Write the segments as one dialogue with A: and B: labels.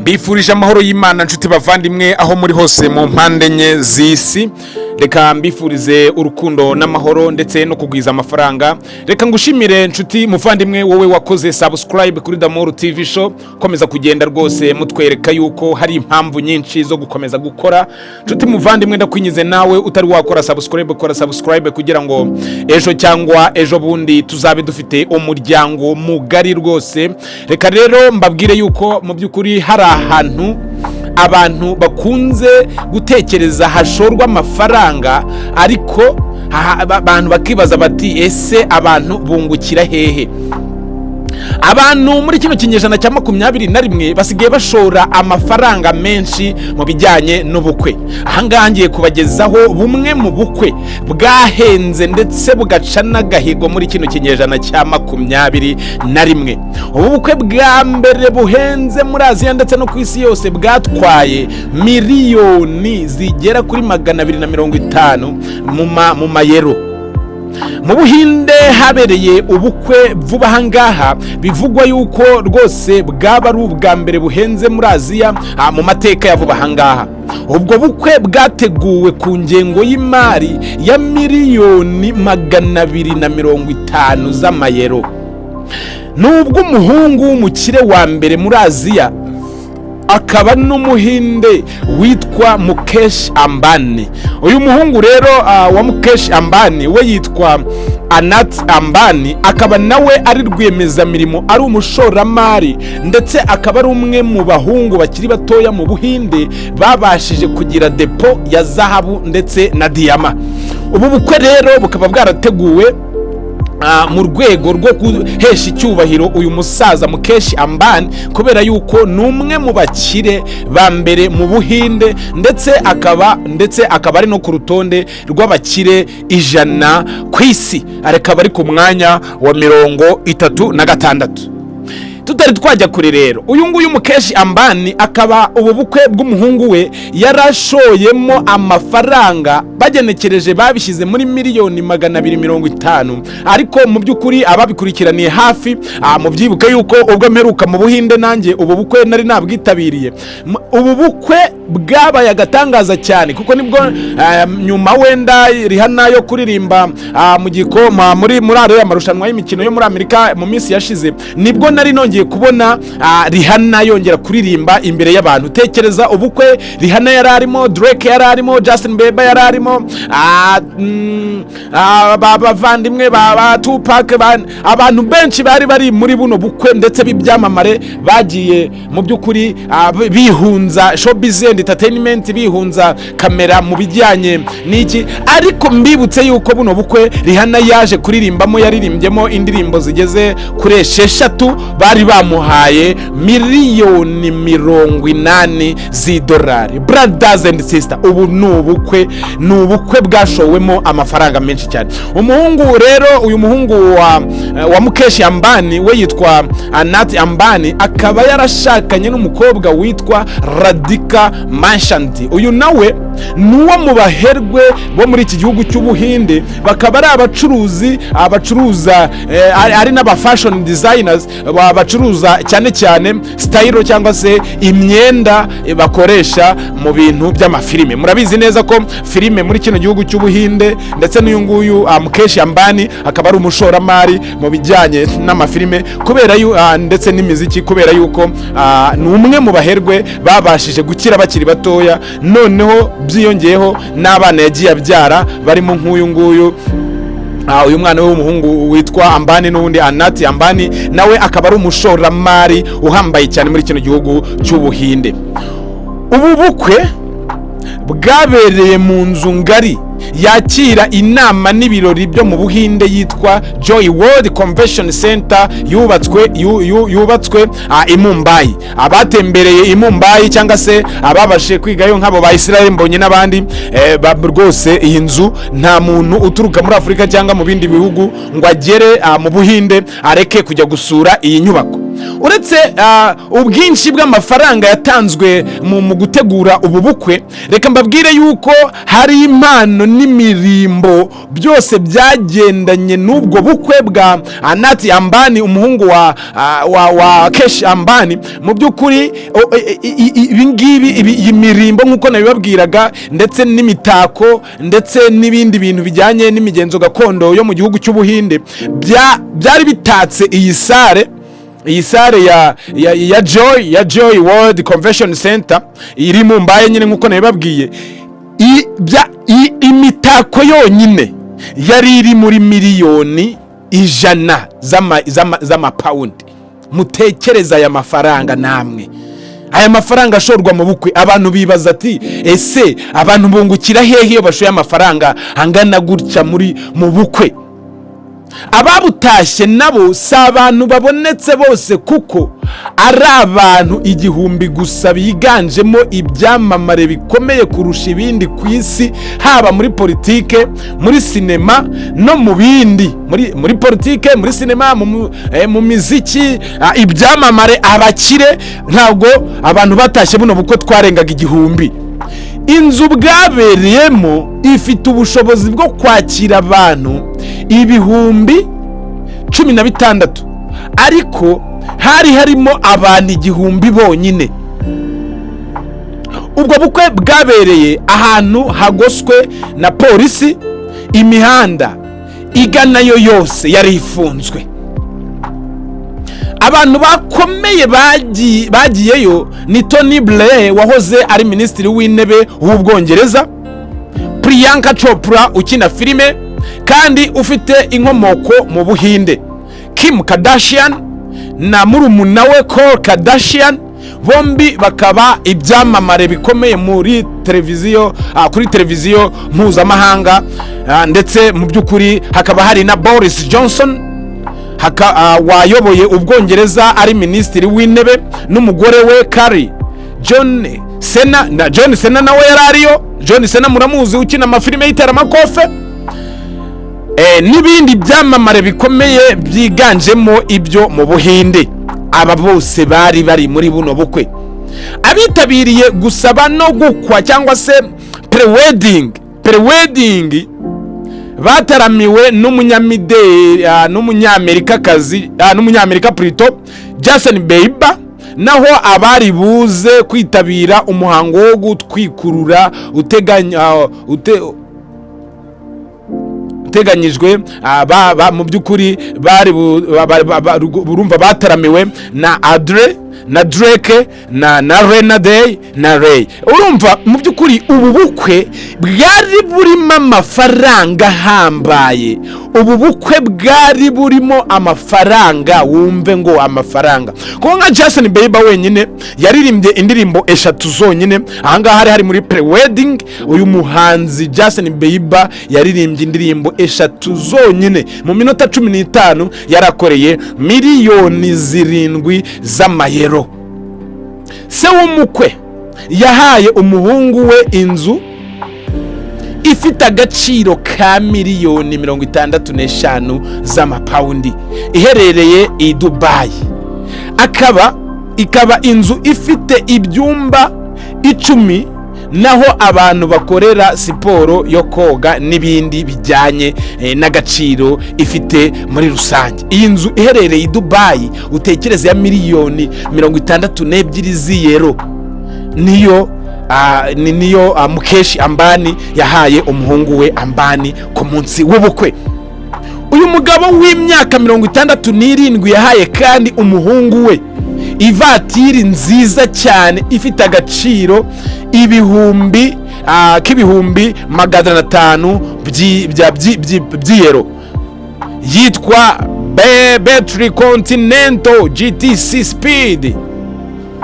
A: Mbifurije amahoro y'Imana nshuti bavandimwe aho muri hose mu mpande enye z'isi. Reka mbifurize urukundo n'amahoro ndetse no kugwiza amafaranga. Reka ngushimire nshuti muvandimwe wowe wakoze subscribe kuri DAMOUR TV show, komeza kugenda rwose mutwereka yuko hari impamvu nyinshi zo gukomeza gukora. Nshuti muvandimwe ndakwinyize nawe utari wakora subscribe, kora subscribe kugira ngo ejo cyangwa ejo bundi tuzabe dufite umuryango mugari rwose. Reka rero mbabwire yuko mu byukuri hari ahantu abantu bakunze gutekereza hashorwa amafaranga, ariko abantu bakibaza bati ese abantu bungukira hehe? Abantu muri kino kinyejana cya 21 basigaye bashora amafaranga menshi mu bijyanye n'ubukwe. Ahangaha ngiye kubagezaho bumwe mu bukwe bwahenze ndetse bugaca n'agahigo muri kino kinyejana cya 21. Ubu bukwe bwa mbere buhenze muri Aziya ndetse no ku isi yose bwatwaye miliyoni zigera kuri 250 mu mayero. Mu Buhinde habereye ubukwe vuba hangaha, bivugwa yuko rwose bwaba ari ubwa mbere buhenze muri Aziya mu mateka ya vuba hangaha. Ubwo bukwe bwateguwe ku ngengo y'imari ya miliyoni 250 z'amayero. Nubwo umuhungu w'umukire wa mbere muri Aziya akaba n'umuhinde witwa Mukesh Ambani. Uyu muhungu rero wa Mukesh Ambani we yitwa Anat Ambani, akaba nawe ari rwiyemezamirimo, ari umushoramari ndetse akaba ari umwe mu bahungu bakiri batoya mu Buhinde babashije kugira depo ya zahabu ndetse na diyama. Ubu bukwe rero bukaba bwarateguwe mu rwego rwo guhesha icyubahiro uyu musaza Mukesh Ambani, kubera yuko numwe mu bakire ba mbere mu Buhinde ndetse akaba ari no ku rutonde rw'abakire 100 ku isi, akaba ari ku mwanya wa 36. Tutari twajya kure rero, uyu nguyu Mukesh Ambani akaba ubu bukwe bw'umuhungu we yarashoyemo amafaranga bagenekereje babishyize muri miliyoni 250, ariko mu byukuri ababikurikiraniye hafi mu byibuke yuko ubwo mperuka mu Buhinde nanjye ubu bukwe nari nabwitabiriye. Ubu bukwe bwabaye agatangaza cyane kuko nibwo nyuma wenda Rihanna yo kuririmba mu gikoma muri ariya marushanwa y'imikino yo muri Amerika mu minsi yashize, nibwo nari nongeye kubona Rihanna yongera kuririmba imbere y'abantu. Tekereza ubukwe Rihanna yararimo, Drake yararimo, Justin Bieber yararimo, bavandimwe ba Tupac, abantu benshi bari muri buno bukwe ndetse b'ibyamamare bagiye mu byukuri bihunza showbiz and entertainment, bihunza kamera mu bijyanye n'iki. Ariko mbibutse yuko buno bukwe Rihanna yaje kuririmbamo, yaririmbyemo indirimbo zigeze kuri 6, bari bamuhaye miliyoni 80 z'idolari. Brothers and sisters, ubu ni ubukwe bwashowemo amafaranga menshi cyane. Umuhungu rero, uyu muhungu wa Mukesh Ambani we yitwa Anat Ambani, akaba yarashakanye n'umukobwa witwa Radhika Manshanti. Uyu nawe nuwo mu baherwe bo muri iki gihugu cy'Ubuhinde, bakaba ari abacuruza ari n'aba fashion designers, bacuruza cyane cyane style cyangwa se imyenda bakoresha mu bintu by'amafilime. Murabizi neza ko filime muri kino gihugu cy'Ubuhinde ndetse n'uyu nguyu Mukesh Ambani akaba ari umushoramari mu bijyanye n'amafilime kubera ndetse n'imiziki, kubera yuko ni umwe mu baherwe babashije gukira bakiri batoya, noneho byiyongeyeho n'abana yagiye abyara barimo nk'uyu nguyu uyu mwana w'umuhungu witwa Ambani n'undi Anat Ambani, nawe akaba ari umushoramari uhambaye cyane muri kino gihugu cy'Ubuhinde. Ubu bukwe bwabereye mu nzu ngari yakira inama n'ibirori byo mu Buhinde yitwa Joy World Convention Center, yubatswe i Mumbai. Abatembereye i Mumbai cyangwa se ababashe kwigayo nk'abo ba Israel mbonye n'abandi, rwose iyi nzu nta muntu uturuka muri Afurika cyangwa mu bindi bihugu ngo agere mu Buhinde areke kujya gusura iyi nyubako. uretse ubwinshi bw'amafaranga yatanzwe mu gutegura ubu bukwe, reka mbabwire yuko hari impano n'imirimbo byose byagendanye n'ubwo bukwe bwa Anati Ambani, umuhungu wa Kesh Ambani. Mu by'ukuri iyi mirimbo nk'uko nabibabwiraga, ndetse n'imitako, ndetse n'ibindi bintu bijyanye n'imigenzo gakondo yo mu gihugu cy'Ubuhinde byari bitatse iyi sare ya Joy World Convention Center iri mu Mbaye nyine nk'uko nabibabwiye. Imitako yonyine yari iri muri miliyoni 100 z'amapawundi. Mutekereza aya mafaranga namwe, aya mafaranga ashorwa mu bukwe. Abantu bibaza ati ese abantu bungukira hehe iyo bashoye amafaranga angana gutya mu bukwe? Ababutashye nabo si abantu babonetse bose, kuko ari abantu 1000 gusa biganjemo ibyamamare bikomeye kurusha ibindi ku isi, haba muri politike, muri sinema no mu bindi, muri politike, muri sinema, mu miziki. Ibyamamare, abakire, ntabwo abantu batashye buno bukwe twarengaga 1000. Inzu bwabereyemo ifite ubushobozi bwo kwakira abantu 16,000, ariko hari harimo abantu 1000 bonyine. Ubwo bukwe bwabereye ahantu hagoswe na polisi, imihanda iganayo yose yari ifunzwe. Abantu bakomeye bagiyeyo ni Tony Blair, wahoze ari minisitiri w'intebe w'Ubwongereza, Priyanka Chopra ukina filime kandi ufite inkomoko mu Buhinde, Kim Kardashian na murumuna we Khloe Kardashian, bombi bakaba ibyamamare bikomeye muri televiziyo, kuri televiziyo mpuzamahanga. Ndetse mu by'ukuri hakaba hari na Boris Johnson wayoboye Ubwongereza ari minisitiri w'intebe, n'umugore we Kari John Cena nawe yarariyo. John Cena muramuzi ukina amafilime y'iteramakofe, n'ibindi byamamare bikomeye byiganjemo ibyo mu Buhinde. Aba bose bari muri buno bukwe. Abitabiriye gusaba no gukwa cyangwa se pre-wedding bataramiwe n'umunyamerika Prito Justin Bieber, naho abari buze kwitabira umuhango wo gutwikurura uteganyijwe mu by'ukuri urumva bataramiwe na Adre, na Drake, na Lena Day, na Ray. Urumva mu by'ukuri ubu bukwe bwari burimo amafaranga hambaye. Ubu bukwe bwari burimo amafaranga, wumve ngo amafaranga. Kuko nka Justin Bieber wenyine yaririmbye indirimbo 3 zonyine. Ahangaha hari muri pre-wedding, uyu muhanzi Justin Bieber yaririmbye indirimbo 3 zonyine mu minota 15 yarakoreye miliyoni 7 z'amayero. Se w'umukwe yahaye umuhungu we inzu ifite agaciro ka miliyoni 65 z'amapawundi iherereye i Dubai. Ikaba inzu ifite ibyumba 10, naho abantu bakorera siporo yo koga n'ibindi bijyanye n'agaciro ifite muri rusange. Iyi nzu iherereye i Dubai, utekereze ya miliyoni 62 z'iyero, niyo Mukesh Ambani yahaye umuhungu we Ambani ku munsi w'ubukwe. Uyu mugabo w'imyaka 67 yahaye kandi umuhungu we ivatiri nziza cyane ifite agaciro k'ibihumbi 500 by'iyero, yitwa Battery Continental GTC Speed.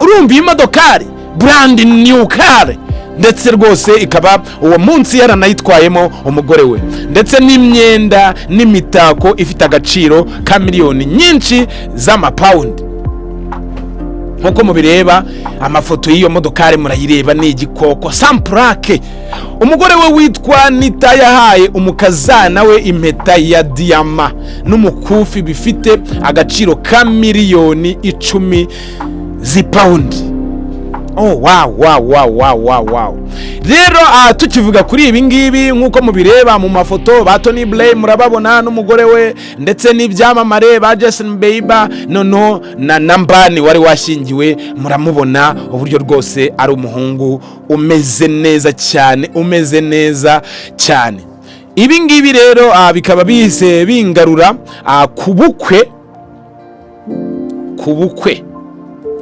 A: Urumva iyi modokari brand new car, ndetse rwose ikaba uwo munsi yaranayitwayemo umugore we, ndetse n'imyenda n'imitako ifite agaciro ka miliyoni nyinshi z'amapawundi. nkuko mubireba amafoto y'iyo modokari murayireba ni igikoko samplake. Umugore we witwa Nita yahaye umukazana we impeta ya diyama n'umukufi bifite agaciro ka miliyoni 10 z'ipaundi. Oh wow. Rero tukivuga kuri ibi ngibi nkuko mubireba mu mafoto ba Tony Blair murababona n'umugore we ndetse n'ibyamamare ba Justin Bieber nono na Nambani wari washingiwe muramubona uburyo rwose ari umuhungu umeze neza cyane. Ibi ngibi rero bikaba bise bingarura ku bukwe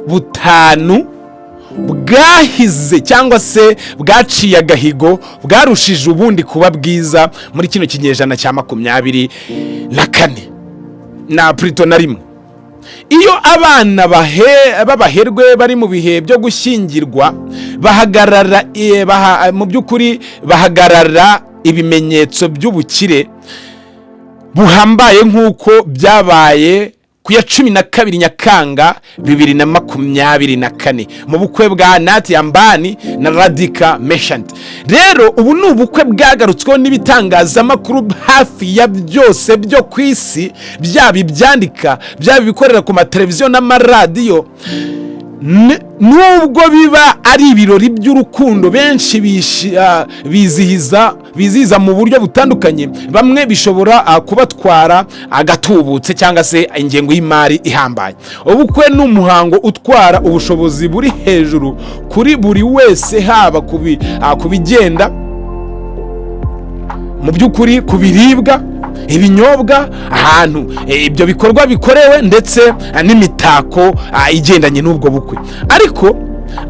A: butanu bwahize cyangwa se bwaciye agahigo bwarushije ubundi kuba bwiza muri kino kinyejana cya 24 na Pluto na rimwe. Iyo abana babaherwe bari mu bihe byo gushyingirwa bahagarara mu by'ukuri bahagarara ibimenyetso by'ubukire buhambaye nk'uko byabaye ku ya 12 Nyakanga 2024 mu bukwe bwa Nati Ambani na Radhika Merchant. Rero ubu ni ubukwe bwagarutsweho n'ibitangazamakuru hafi ya byose byo kwisi, byaba ibyandika byaba bikorera ku mateleviziyo n'amaradiyo. Nubwo biba ari ibirori by'urukundo benshi bizihiza mu buryo butandukanye, bamwe bishobora kubatwara agatubutse cyangwa se ingengo y'imari ihambaye. Ubukwe n'umuhango utwara ubushobozi buri hejuru kuri buri wese, haba kubigenda mu by'ukuri kubiribwa, ibinyobwa, ahantu ibyo bikorwa bikorewe ndetse n'imitako igendanye n'ubwo bukwe. Ariko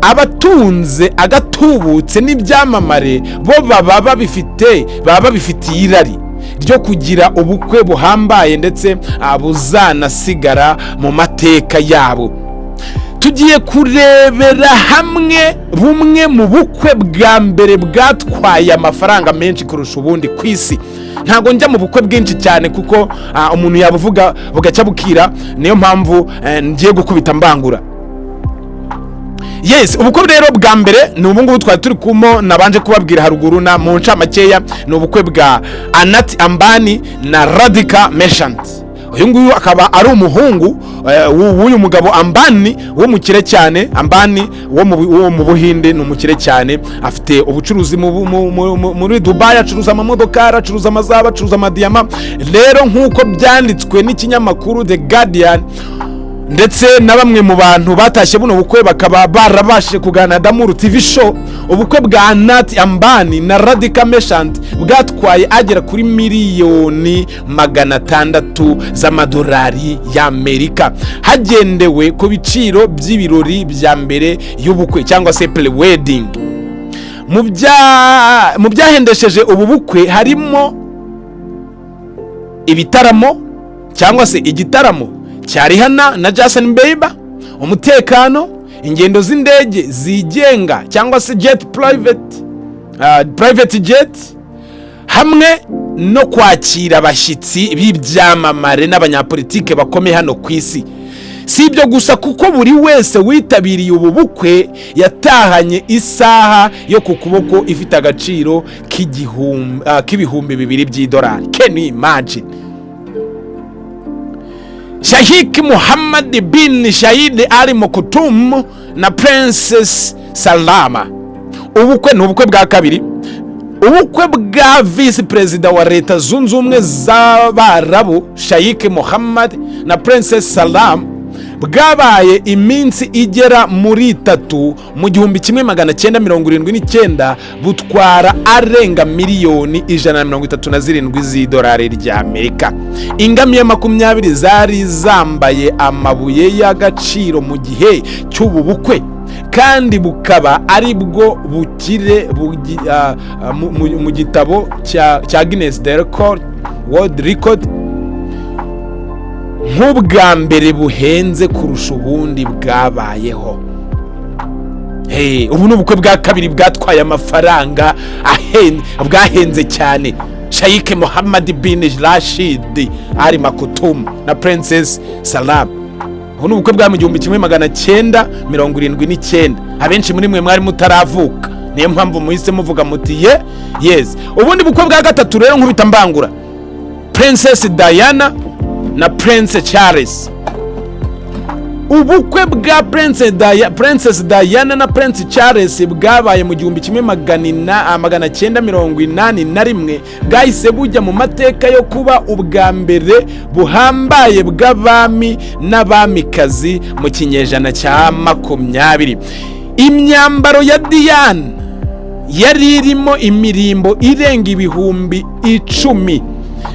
A: abatunze agatubutse n'ibyamamare bo baba babifitiye irari ryo kugira ubukwe buhambaye ndetse buzanasigara mu mateka yabo. Tugiye kurebera hamwe bumwe mu bukwe bwa mbere bwatwaye amafaranga menshi kurusha ubundi ku isi. Ntago njya mu bukwe bwinshi cyane kuko umuntu yabuvuga bugacya bukira, niyo mpamvu ngiye gukubita mbangura. Yes, ubukwe rero bwa mbere ni ubungubu twari turi kumo nabanje kubabwira haruguru na mu ncamakeya, ni ubukwe bwa Nati Ambani na Radhika Merchant. Uyu nguyu akaba ari umuhungu w'uyu mugabo Ambani wo mukire cyane. Ambani wo mu Buhinde ni umukire cyane, afite ubucuruzi muri Dubai, acuruza amamodoka, acuruza amazaba, acuruza amadiyama. Rero nkuko byanditswe n'ikinyamakuru The Guardian ndetse na bamwe mu bantu batashye buno bukwe bakaba barabashe kuganira DAMOUR TV show, ubukwe bwa Nati Ambani na Radhika Merchant bwatwaye agera kuri miliyoni 600 z'amadolari y'Amerika, hagendewe ku biciro by'ibirori bya mbere y'ubukwe cyangwa se pre-wedding. Mu byahendesheje ubu bukwe harimo ibitaramo cyangwa se igitaramo cya Rihanna na Justin Bieber, umutekano, ingendo z'indege zigenga cyangwa se jet private jet, hamwe no kwakira abashyitsi b'ibyamamare n'abanyapolitike bakomeye hano ku isi. Si ibyo gusa kuko buri wese witabiriye ubu bukwe yatahanye isaha yo ku kuboko ifite agaciro k'ibihumbi 2 by'idolari. Can you imagine? Sheikh Mohammed bin Zayed Al Maktoum na Princess Salama. Ubukwe ni ubukwe bwa kabiri. Ubukwe bwa Vice President wa Leta Zunze Ubumwe z'Abarabu Sheikh Mohammed na Princess Salama bwabaye iminsi igera muri 3 mu 1979, butwara arenga miliyoni 137 z'idolari ry'Amerika. Ingamiya 20 zari zambaye amabuye y'agaciro mu gihe cy'ubu bukwe, kandi bukaba ari bwo bukire mu gitabo cya Guinness World Record nk'ubwa mbere buhenze kurusha ubundi bwabayeho. Ubu ni ubukwe bwa kabiri bwatwaye amafaranga bwahenze cyane. Sheikh Mohammed bin Rashid Al Maktoum na Princess Salama. ubu ubukwe bwa mu 1979 abenshi muri mwe mwari mutaravuka niyo mpamvu muhise muvuga muti yes. Ubundi bukwe bwa gatatu rero nkubita mbangura Princess Diana na Prince Charles. Ubukwe bwa Princess Diana na Prince Charles bwabaye mu 1981 bwahise bujya mu mateka yo kuba ubwa mbere buhambaye bw'abami n'abamikazi mu kinyejana cya 20. Imyambaro ya Diana yari irimo imirimbo irenga ibihumbi 10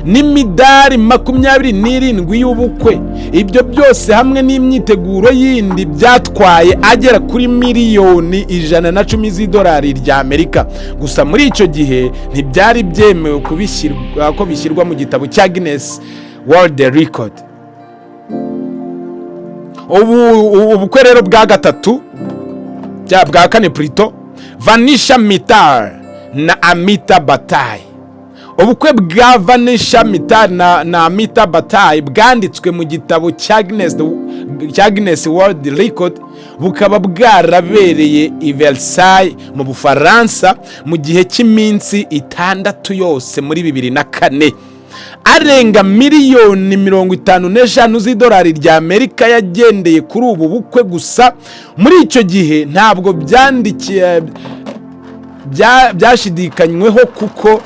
A: n'imidari 27 y'ubukwe. Ibyo byose hamwe n'imyiteguro yindi byatwaye agera kuri miliyoni 110 z'idolari ry'Amerika. Gusa muri icyo gihe ntibyari byemewe ko bishyirwa mu gitabo cya Guinness World Record. Ubukwe rero bwa gatatu bwa kane plutôt Vanisha Mittal na Amita Bataille. Ubukwe bwa Vanisha Mittal na Amita Bataille bwanditswe mu gitabo cya Guinness World Record, bukaba bwarabereye i Versailles mu Bufaransa mu gihe cy'iminsi 6 yose muri 2004. Arenga miliyoni 55 z'idolari ry'Amerika yagendeye kuri ubu bukwe. Gusa muri icyo gihe ntabwo byashidikanyweho kuko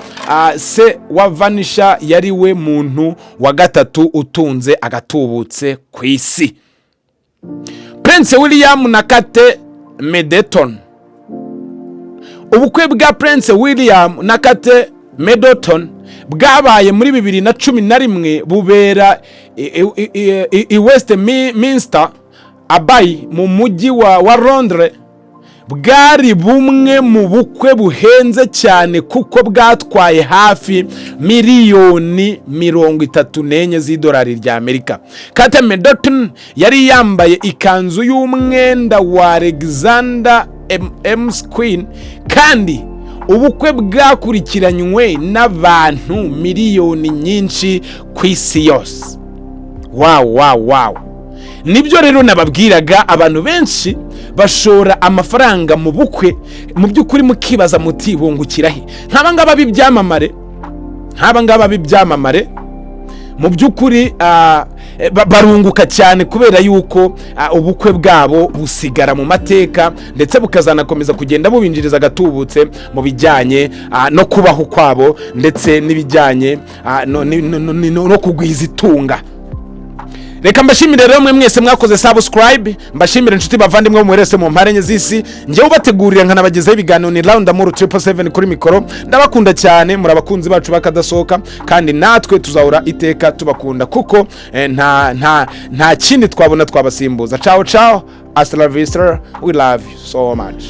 A: se wa Vanisha yari we muntu wa gatatu utunze agatubutse ku isi. Prince William na Kate Middleton. Ubukwe bwa Prince William na Kate Middleton bwabaye muri 2011 bubera i Westminster Abbey mu mujyi wa Londres. Bwari bumwe mu bukwe buhenze cyane kuko bwatwaye hafi miliyoni 34 z'idolari ry'Amerika. Kate Middleton yari yambaye ikanzu y'umwenda wa Alexander McQueen kandi ubukwe bwakurikiranywe n'abantu miliyoni nyinshi ku isi yose. Wow. Nibyo rero nababwiraga, abantu benshi bashora amafaranga mu bukwe, mu by'ukuri mukibaza muti bungukira he? Nk'aba ngaba b'ibyamamare mu by'ukuri barunguka cyane kubera yuko ubukwe bwabo busigara mu mateka ndetse bukazanakomeza kugenda bubinjiriza agatubutse mu bijyanye no kubaho kwabo ndetse n'ibijyanye no kugwiza itunga. Reka mbashimire rero mwe mwese mwakoze subscribe, mbashimire inshuti bavandimwe mwerese mu mpare z'isi. Ngewe ubategurira nkanabagezaho ibiganiro ni DAMOUR 777 kuri mikoro. Ndabakunda cyane, muri abakunzi bacu bakadasohoka kandi natwe tuzahora iteka tubakunda kuko nta kindi twabona twabasimbuza. Ciao, hasta la vista, we love you so much.